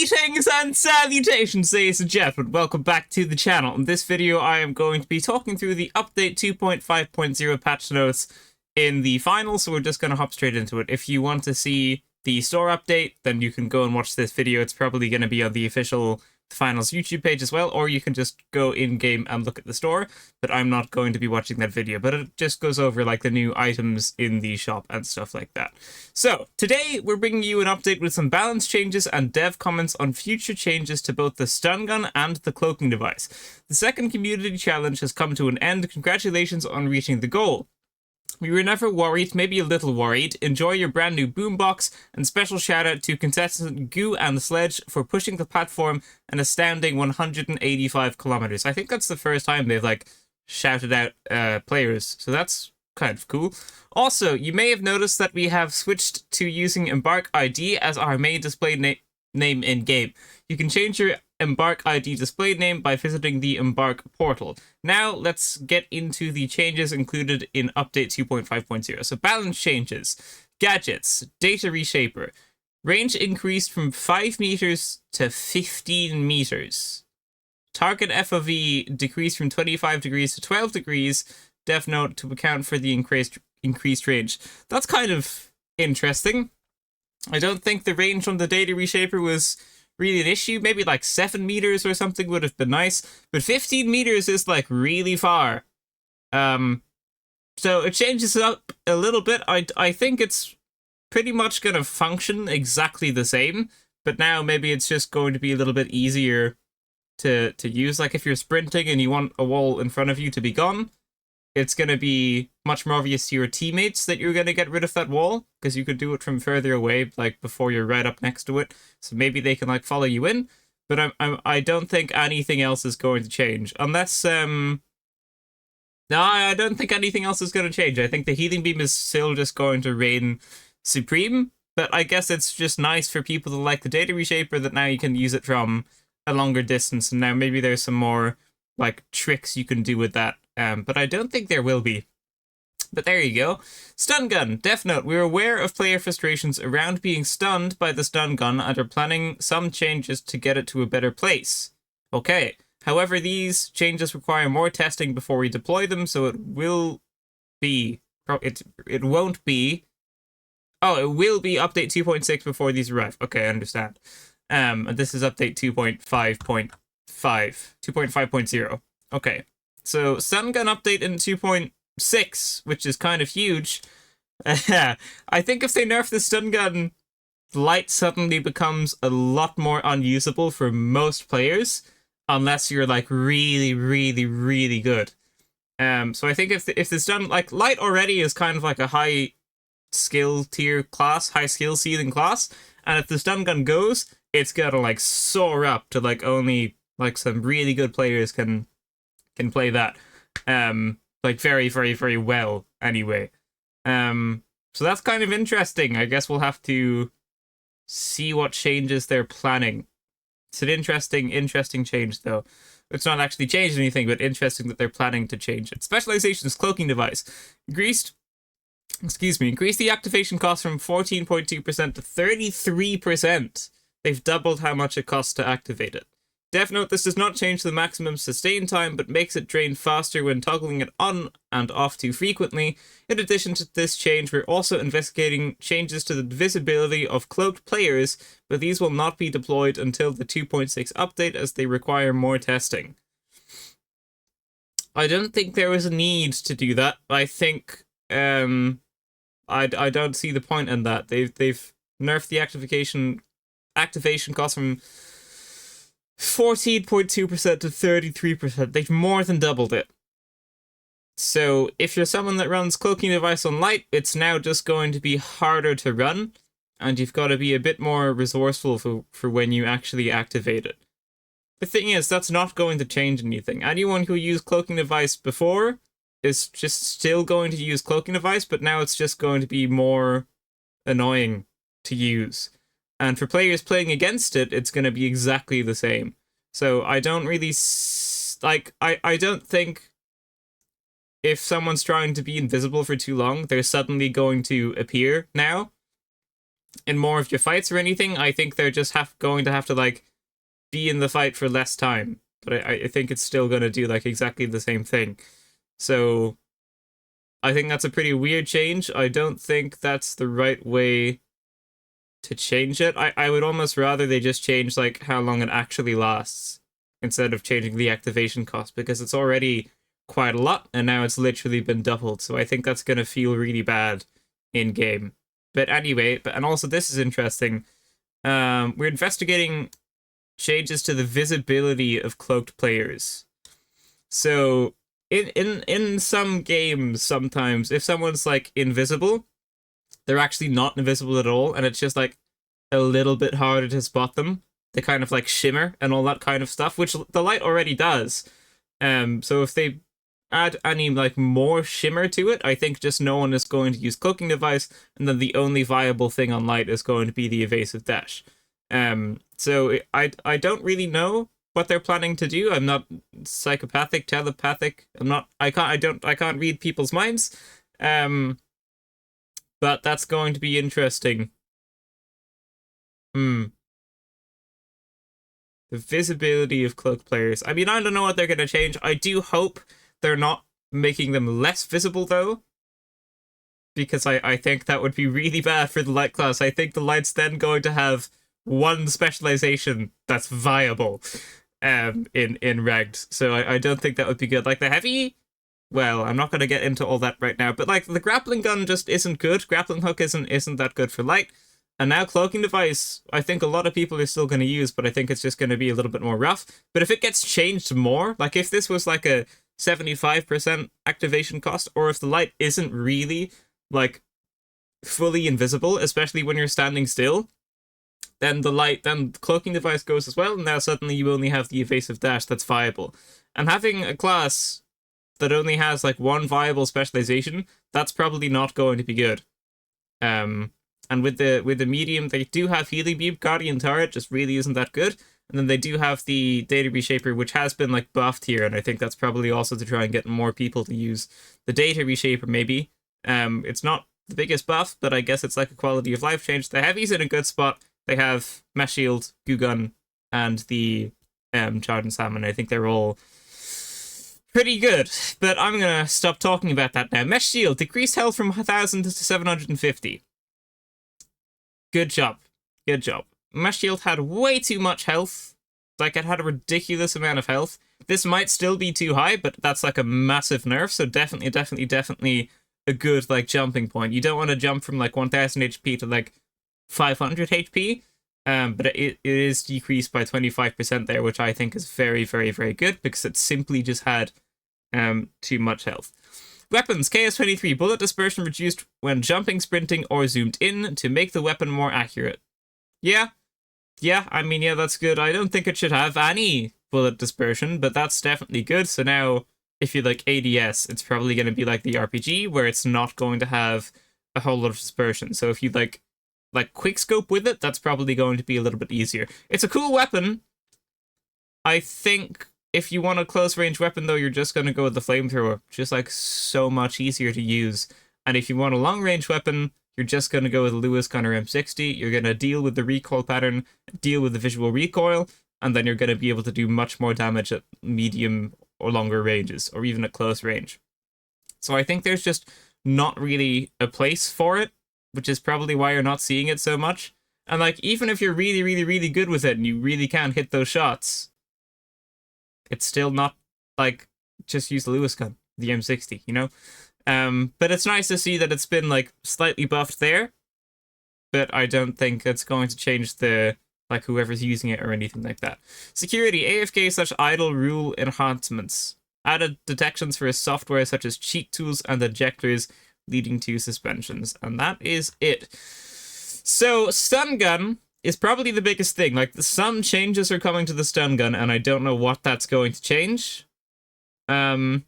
Greetings and salutations, ladies and gentlemen. Welcome back to the channel. In this video, I am going to be talking through the update 2.5.0 patch notes in the final, so we're just going to hop straight into it. If you want to see the store update, then you can go and watch this video. It's probably going to be on the official Finals YouTube page as well, or you can just go in-game and look at the store, but I'm not going to be watching that video, but it just goes over like the new items in the shop and stuff like that. So, today we're bringing you an update with some balance changes and dev comments on future changes to both the stun gun and the cloaking device. The second community challenge has come to an end. Congratulations on reaching the goal. We were never worried, maybe a little worried. Enjoy your brand new boombox, and special shout out to contestant Goo and Sledge for pushing the platform an astounding 185 kilometers. I think that's the first time they've like shouted out players, so that's kind of cool. Also, you may have noticed that we have switched to using Embark ID as our main display name in game. You can change your Embark ID display name by visiting the Embark portal. Now let's get into the changes included in update 2.5.0. So balance changes, gadgets, data reshaper, range increased from 5 meters to 15 meters. Target FOV decreased from 25 degrees to 12 degrees. Dev note to account for the increased range. That's kind of interesting. I don't think the range on the data reshaper was really an issue. Maybe like 7 meters or something would have been nice, but 15 meters is like really far. So it changes it up a little bit. I think it's pretty much going to function exactly the same, but now maybe it's just going to be a little bit easier to use. Like if you're sprinting and you want a wall in front of you to be gone, it's going to be much more obvious to your teammates that you're going to get rid of that wall, because you could do it from further away, like before you're right up next to it. So maybe they can like follow you in, but I don't think anything else is going to change. Unless, no, I don't think anything else is going to change. I think the healing beam is still just going to reign supreme, but I guess it's just nice for people to like the data reshaper that now you can use it from a longer distance, and now maybe there's some more like tricks you can do with that. But I don't think there will be. But there you go. Stun gun. Death note. We're aware of player frustrations around being stunned by the stun gun and are planning some changes to get it to a better place. Okay. However, these changes require more testing before we deploy them, so it will be... It won't be... Oh, it will be update 2.6 before these arrive. Okay, I understand. And this is update 2.5.0. Okay. So, stun gun update in 2.6, which is kind of huge. I think if they nerf the stun gun, light suddenly becomes a lot more unusable for most players, unless you're like really, really, really good. So I think if the stun, like light already is kind of like a high skill tier class, high skill ceiling class, and if the stun gun goes, it's gonna like soar up to like only like some really good players can play that like very, very, very well anyway. So that's kind of interesting. I guess we'll have to see what changes they're planning. It's an interesting change though. It's not actually changed anything, but interesting that they're planning to change it. Specializations, cloaking device. Increased the activation cost from 14.2% to 33%. They've doubled how much it costs to activate it. Def note, this does not change the maximum sustain time, but makes it drain faster when toggling it on and off too frequently. In addition to this change, we're also investigating changes to the visibility of cloaked players, but these will not be deployed until the 2.6 update as they require more testing. I don't think there was a need to do that. I think I don't see the point in that. They've nerfed the activation cost from 14.2% to 33%. They've more than doubled it. So if you're someone that runs cloaking device on light, it's now just going to be harder to run, and you've got to be a bit more resourceful for when you actually activate it. The thing is, that's not going to change anything. Anyone who used cloaking device before is just still going to use cloaking device, but now it's just going to be more annoying to use. And for players playing against it, it's going to be exactly the same. So I don't really... I don't think if someone's trying to be invisible for too long, they're suddenly going to appear now. in more of your fights or anything. I think they're just going to have to like be in the fight for less time. But I think it's still going to do like exactly the same thing. So I think that's a pretty weird change. I don't think that's the right way to change it. I would almost rather they just change like how long it actually lasts instead of changing the activation cost, because it's already quite a lot and now it's literally been doubled. So I think that's going to feel really bad in game. But anyway, and also this is interesting. We're investigating changes to the visibility of cloaked players. So in some games, sometimes if someone's like invisible, they're actually not invisible at all, and it's just like a little bit harder to spot them. They kind of like shimmer and all that kind of stuff, which the light already does. So if they add any like more shimmer to it, I think just no one is going to use cloaking device, and then the only viable thing on light is going to be the evasive dash. So I don't really know what they're planning to do. I'm not psychopathic, telepathic. I can't read people's minds. But that's going to be interesting. The visibility of cloaked players. I mean, I don't know what they're going to change. I do hope they're not making them less visible, though, because I think that would be really bad for the light class. I think the light's then going to have one specialization that's viable in Regged. So I don't think that would be good. Like the heavy, well, I'm not going to get into all that right now, but like the grappling gun just isn't good. Grappling hook isn't that good for light. And now cloaking device, I think a lot of people are still going to use, but I think it's just going to be a little bit more rough. But if it gets changed more, like if this was like a 75% activation cost, or if the light isn't really like fully invisible, especially when you're standing still, then the cloaking device goes as well, and now suddenly you only have the evasive dash that's viable. And having a class that only has like one viable specialization, that's probably not going to be good. And with the medium, they do have Healing Beam. Guardian Turret just really isn't that good. And then they do have the Data Reshaper, which has been like buffed here, and I think that's probably also to try and get more people to use the Data Reshaper, maybe. It's not the biggest buff, but I guess it's like a quality of life change. The Heavy's in a good spot. They have Mesh Shield, Goo Gun, and the Charged and Salmon. I think they're all pretty good, but I'm gonna stop talking about that now. Mesh Shield, decreased health from 1,000 to 750. Good job. Good job. Mesh Shield had way too much health. Like, it had a ridiculous amount of health. This might still be too high, but that's like a massive nerf, so definitely a good, like, jumping point. You don't want to jump from, like, 1,000 HP to, like, 500 HP, but it is decreased by 25% there, which I think is very, very, very good, because it simply just had too much health. Weapons, KS23, bullet dispersion reduced when jumping, sprinting, or zoomed in to make the weapon more accurate. Yeah, I mean, yeah, that's good. I don't think it should have any bullet dispersion, but that's definitely good. So now, if you like ADS, it's probably going to be like the RPG, where it's not going to have a whole lot of dispersion. So if you like quickscope with it, that's probably going to be a little bit easier. It's a cool weapon. I think if you want a close range weapon, though, you're just going to go with the flamethrower. Just like so much easier to use. And if you want a long range weapon, you're just going to go with Lewis Gunner M60. You're going to deal with the recoil pattern, deal with the visual recoil, and then you're going to be able to do much more damage at medium or longer ranges, or even at close range. So I think there's just not really a place for it, which is probably why you're not seeing it so much. And like, even if you're really, really, really good with it and you really can't hit those shots, it's still not like, just use the Lewis gun, the M60, you know? But it's nice to see that it's been like slightly buffed there, but I don't think it's going to change the, like, whoever's using it or anything like that. Security, AFK/idle rule enhancements. Added detections for software such as cheat tools and ejectors, leading to suspensions. And that is it. So, stun gun is probably the biggest thing. Like, some changes are coming to the stun gun, and I don't know what that's going to change. But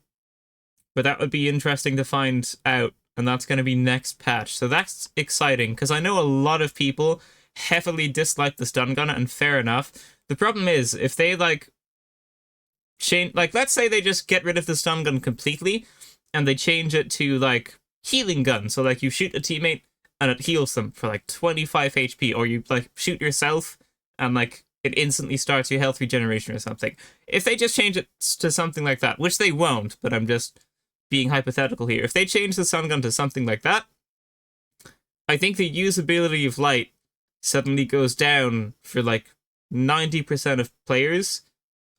that would be interesting to find out, and that's going to be next patch. So that's exciting, because I know a lot of people heavily dislike the stun gun, and fair enough. The problem is, if they, like, change... Like, let's say they just get rid of the stun gun completely, and they change it to, like, healing gun. So, like, you shoot a teammate, and it heals them for like 25 HP, or you like shoot yourself and like it instantly starts your health regeneration or something. If they just change it to something like that, which they won't, but I'm just being hypothetical here. If they change the stun gun to something like that, I think the usability of light suddenly goes down for like 90% of players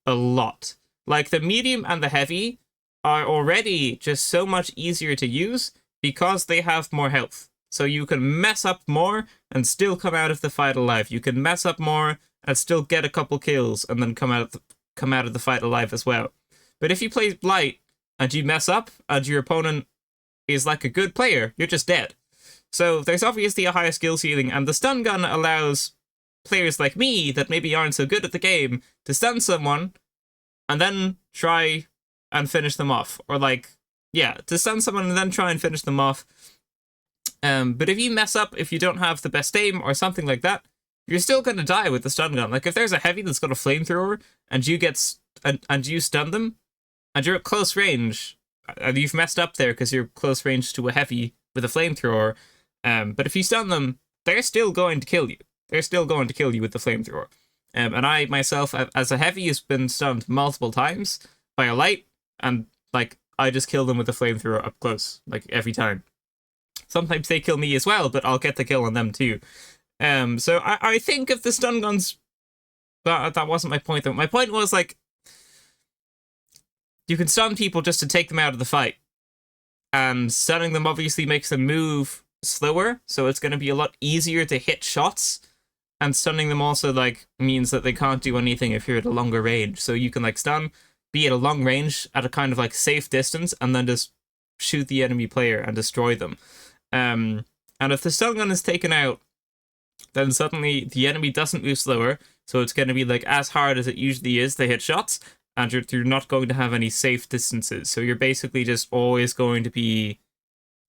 a lot. Like the medium and the heavy are already just so much easier to use because they have more health. So you can mess up more and still come out of the fight alive. You can mess up more and still get a couple kills and then come out of the fight alive as well. But if you play light and you mess up and your opponent is like a good player, you're just dead. So there's obviously a higher skill ceiling, and the stun gun allows players like me that maybe aren't so good at the game to stun someone and then try and finish them off. Or like, yeah, to stun someone and then try and finish them off. But if you mess up, if you don't have the best aim or something like that, you're still going to die with the stun gun. Like if there's a heavy that's got a flamethrower and you get and you stun them and you're at close range, and you've messed up there because you're close range to a heavy with a flamethrower, but if you stun them, they're still going to kill you. They're still going to kill you with the flamethrower. And I myself, as a heavy, has been stunned multiple times by a light, and like I just kill them with the flamethrower up close, like every time. Sometimes they kill me as well, but I'll get the kill on them too. So I think if the stun guns, that wasn't my point though. My point was like, you can stun people just to take them out of the fight, and stunning them obviously makes them move slower, so it's going to be a lot easier to hit shots. And stunning them also like means that they can't do anything if you're at a longer range. So you can like stun, be at a long range at a kind of like safe distance, and then just shoot the enemy player and destroy them. And if the stun gun is taken out, then suddenly the enemy doesn't move slower, so it's going to be like as hard as it usually is to hit shots, and you're not going to have any safe distances. So you're basically just always going to be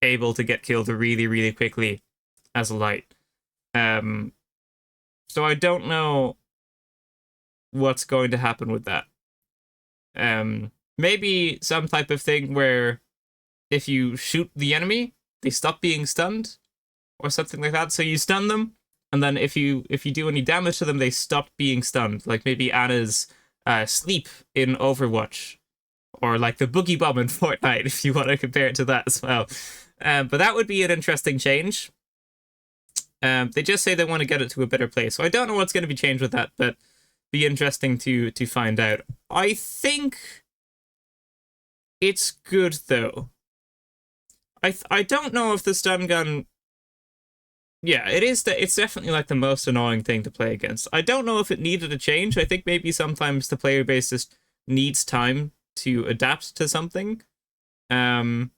able to get killed really, really quickly as a light. So I don't know what's going to happen with that. Maybe some type of thing where if you shoot the enemy, they stop being stunned, or something like that. So you stun them, and then if you do any damage to them, they stop being stunned. Like maybe Anna's sleep in Overwatch, or like the boogie bomb in Fortnite, if you want to compare it to that as well. But that would be an interesting change. They just say they want to get it to a better place, so I don't know what's going to be changed with that, but be interesting to find out. I think it's good though. I don't know if the stun gun. Yeah, it's definitely like the most annoying thing to play against. I don't know if it needed a change. I think maybe sometimes the player base just needs time to adapt to something. But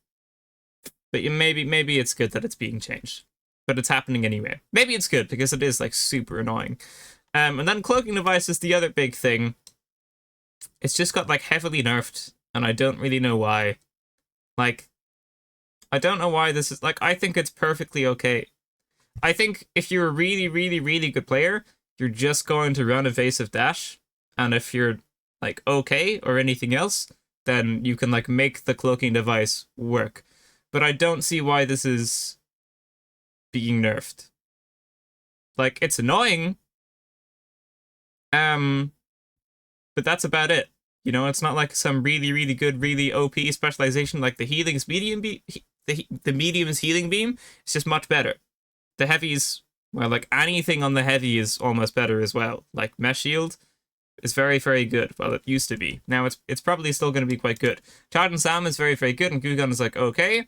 maybe it's good that it's being changed. But it's happening anyway. Maybe it's good because it is like super annoying. And then cloaking device is the other big thing. It's just got like heavily nerfed, and I don't really know why. Like, I don't know why this is like. I think it's perfectly okay. I think if you're a really, really, really good player, you're just going to run evasive dash, and if you're like okay or anything else, then you can like make the cloaking device work. But I don't see why this is being nerfed. Like, it's annoying. But that's about it. You know, it's not like some really, really good, really OP specialization like the healing's medium the medium's healing beam. It's just much better. The heavies, well, like anything on the heavy is almost better as well. Like mesh shield is very, very good. Well, it used to be. Now it's probably still going to be quite good. Charge and Sam is very, very good, and Gugun is like okay.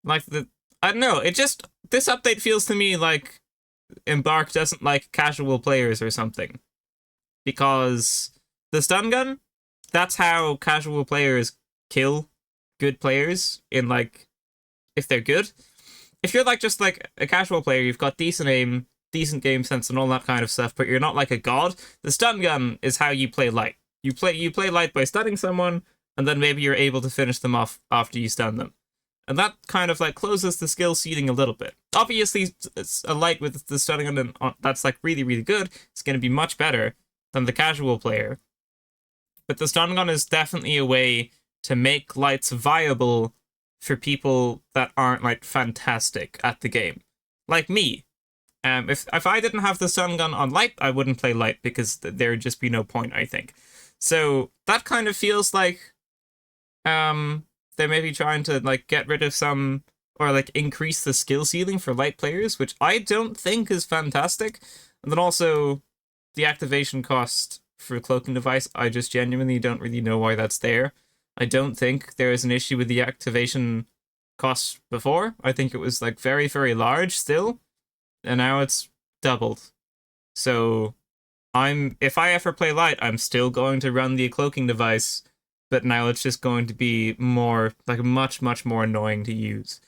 Like I don't know. It just, this update feels to me like Embark doesn't like casual players or something, because the stun gun, that's how casual players kill good players in like, if they're good. If you're like just like a casual player, you've got decent aim, decent game sense, and all that kind of stuff, but you're not like a god. The stun gun is how you play light. You play light by stunning someone, and then maybe you're able to finish them off after you stun them. And that kind of like closes the skill ceiling a little bit. Obviously, it's a light with the stunning gun that's like really, really good. It's going to be much better than the casual player. But the stun gun is definitely a way to make lights viable for people that aren't like fantastic at the game, like me. If I didn't have the stun gun on light, I wouldn't play light because there'd just be no point, I think. So that kind of feels like they may be trying to like get rid of some, or like increase the skill ceiling for light players, which I don't think is fantastic. And then also the activation cost for cloaking device, I just genuinely don't really know why that's there. I don't think there is an issue with the activation cost before. I think it was like very, very large still, and now it's doubled. So if I ever play light, I'm still going to run the cloaking device, but now it's just going to be more, like, much, much more annoying to use.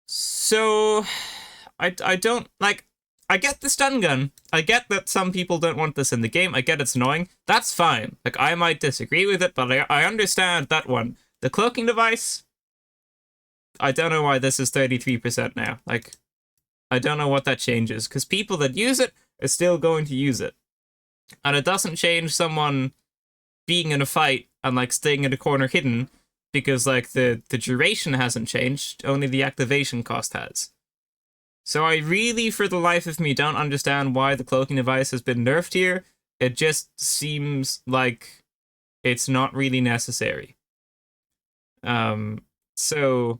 So I don't, like, I get the stun gun. I get that some people don't want this in the game. I get it's annoying. That's fine. Like, I might disagree with it, but I understand that one. The cloaking device, I don't know why this is 33% now. Like, I don't know what that changes, because people that use it are still going to use it. And it doesn't change someone being in a fight and, like, staying in a corner hidden, because, like, the duration hasn't changed, only the activation cost has. So I really, for the life of me, don't understand why the cloaking device has been nerfed here. It just seems like it's not really necessary. So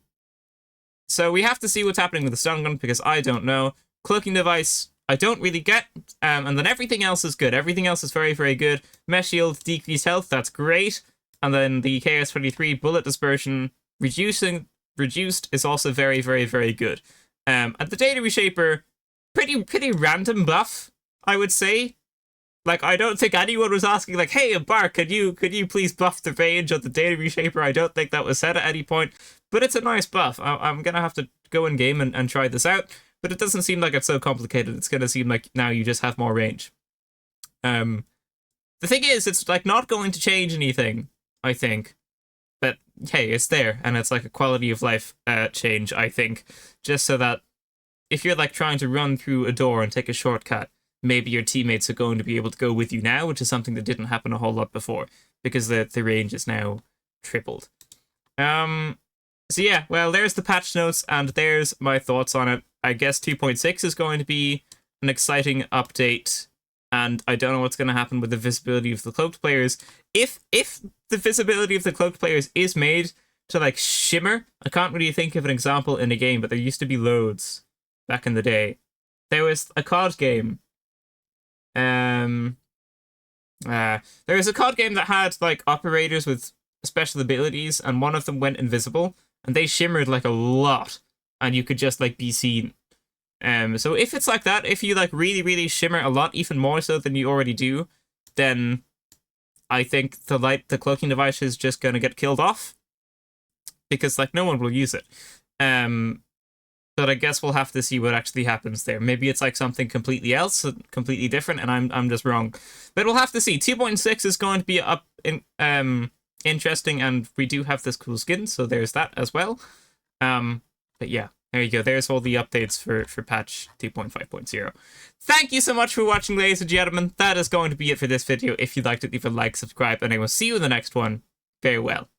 we have to see what's happening with the stun gun, because I don't know. Cloaking device, I don't really get. And then everything else is good. Everything else is very, very good. Mesh shield, decreased health, that's great. And then the KS23 bullet dispersion reduced is also very, very, very good. And the data reshaper, pretty random buff, I would say. Like, I don't think anyone was asking, like, hey, Bark, could you please buff the range of the data reshaper? I don't think that was said at any point, but it's a nice buff. I'm gonna have to go in game and try this out, but it doesn't seem like it's so complicated. It's gonna seem like now you just have more range. The thing is, it's like not going to change anything, I think. But hey, it's there, and it's like a quality of life change, I think, just so that if you're like trying to run through a door and take a shortcut, maybe your teammates are going to be able to go with you now, which is something that didn't happen a whole lot before, because the range is now tripled. So yeah, well, there's the patch notes, and there's my thoughts on it. I guess 2.6 is going to be an exciting update, and I don't know what's going to happen with the visibility of the cloaked players. If the visibility of the cloaked players is made to, like, shimmer, I can't really think of an example in a game, but there used to be loads back in the day. There was a COD game. There was a COD game that had, like, operators with special abilities, and one of them went invisible, and they shimmered, like, a lot, and you could just, like, be seen. So if it's like that, if you, like, really, really shimmer a lot, even more so than you already do, then I think the cloaking device is just going to get killed off, because, like, no one will use it. But I guess we'll have to see what actually happens there. Maybe it's like something completely else, completely different, and I'm just wrong. But we'll have to see. 2.6 is going to be interesting, and we do have this cool skin, so there's that as well. But yeah, there you go. There's all the updates for patch 2.5.0. Thank you so much for watching, ladies and gentlemen. That is going to be it for this video. If you liked it, leave a like, subscribe, and I will see you in the next one. Very well.